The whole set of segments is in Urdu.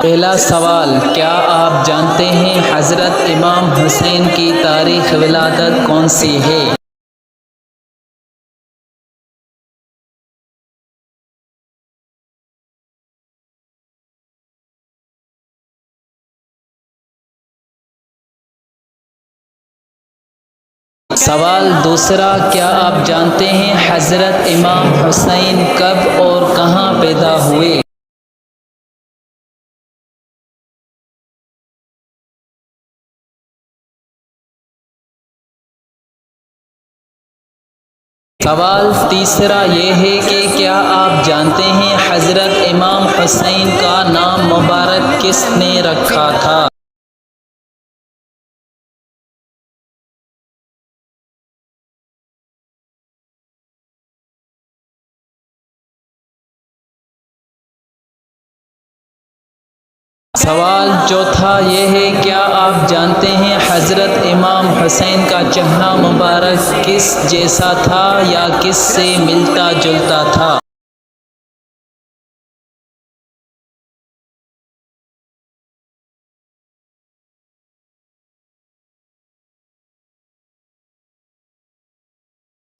پہلا سوال، کیا آپ جانتے ہیں حضرت امام حسین کی تاریخ ولادت کون سی ہے؟ سوال دوسرا، کیا آپ جانتے ہیں حضرت امام حسین کب اور کہاں پیدا ہوئے؟ سوال تیسرا یہ ہے کہ کیا آپ جانتے ہیں حضرت امام حسین کا نام مبارک کس نے رکھا تھا؟ سوال چوتھا یہ ہے، کیا آپ جانتے ہیں حضرت امام حسین کا چہرہ مبارک کس جیسا تھا یا کس سے ملتا جلتا تھا؟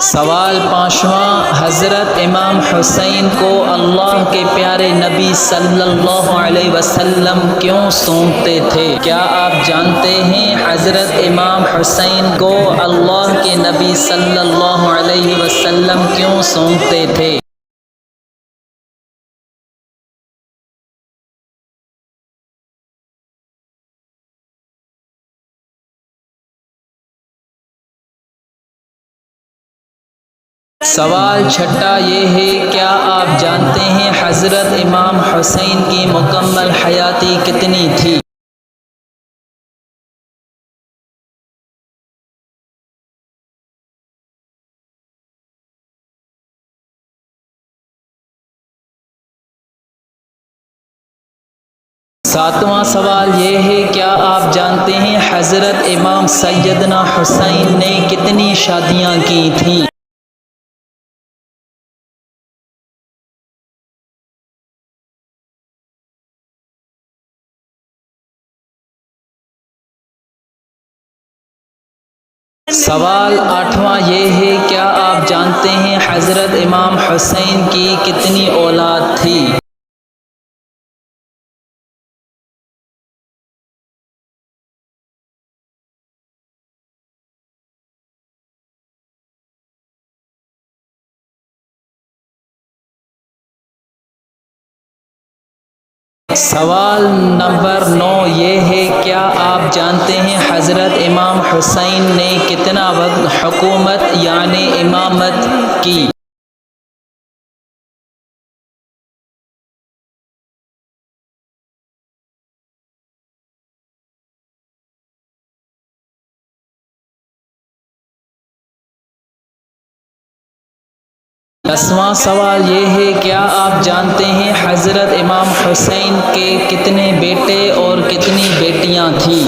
سوال پانچواں، حضرت امام حسین کو اللہ کے پیارے نبی صلی اللہ علیہ وسلم کیوں سونپتے تھے؟ کیا آپ جانتے ہیں حضرت امام حسین کو اللہ کے نبی صلی اللہ علیہ وسلم کیوں سونپتے تھے؟ سوال چھٹا یہ ہے، کیا آپ جانتے ہیں حضرت امام حسین کی مکمل حیاتی کتنی تھی؟ ساتواں سوال یہ ہے، کیا آپ جانتے ہیں حضرت امام سیدنا حسین نے کتنی شادیاں کی تھیں؟ سوال آٹھواں یہ ہے، کیا آپ جانتے ہیں حضرت امام حسین کی کتنی اولاد تھی؟ سوال نمبر 9 یہ ہے، کیا آپ جانتے ہیں حضرت امام حسین نے کتنا وقت حکومت یعنی امامت کی؟ دسواں سوال یہ ہے، کیا آپ جانتے ہیں حضرت امام حسین کے کتنے بیٹے اور کتنی بیٹیاں تھیں؟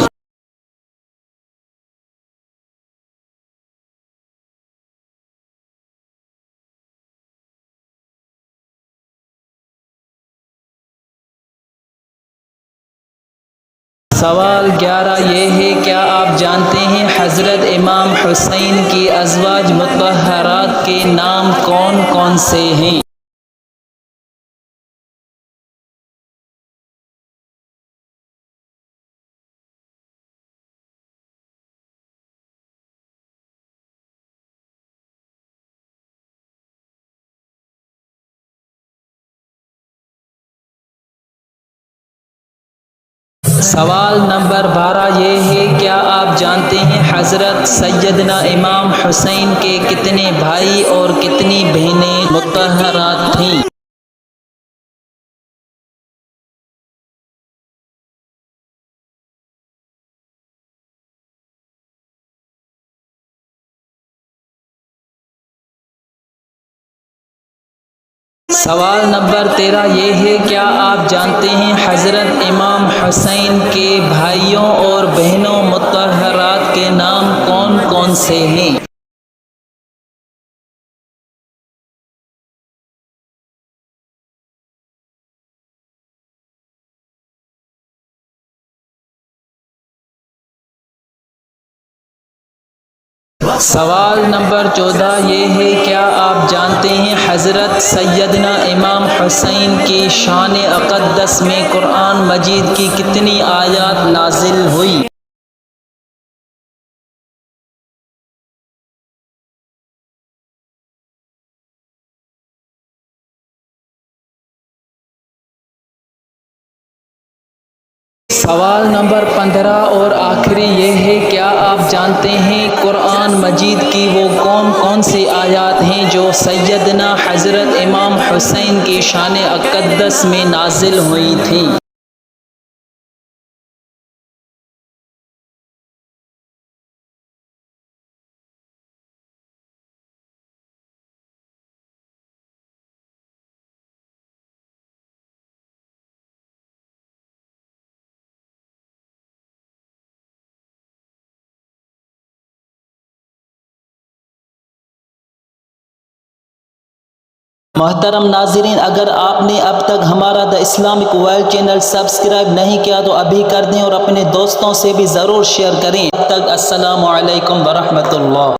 سوال 11 یہ ہے، کیا آپ جانتے ہیں حضرت امام حسین کی ازواج مطہرات کے نام کون کون سے ہیں؟ سوال نمبر 12 یہ ہے، کیا آپ جانتے ہیں حضرت سیدنا امام حسین کے کتنے بھائی اور کتنی بہنیں مطہرات تھیں؟ سوال نمبر 13 یہ ہے، کیا آپ جانتے ہیں حضرت امام حسین کے بھائیوں اور بہنوں مطہرات کے نام کون کون سے ہیں؟ سوال نمبر 14 یہ ہے، کیا آپ جانتے ہیں حضرت سیدنا امام حسین کی شان اقدس میں قرآن مجید کی کتنی آیات نازل ہوئی؟ سوال نمبر 15 اور آخری یہ ہے، کیا آپ جانتے ہیں قرآن مجید کی وہ کون کون سی آیات ہیں جو سیدنا حضرت امام حسین کی شان اقدس میں نازل ہوئی تھیں؟ محترم ناظرین، اگر آپ نے اب تک ہمارا the Islamic world channel subscribe نہیں کیا تو ابھی کر دیں اور اپنے دوستوں سے بھی ضرور شیئر کریں۔ اب تک السلام علیکم ورحمۃ اللہ۔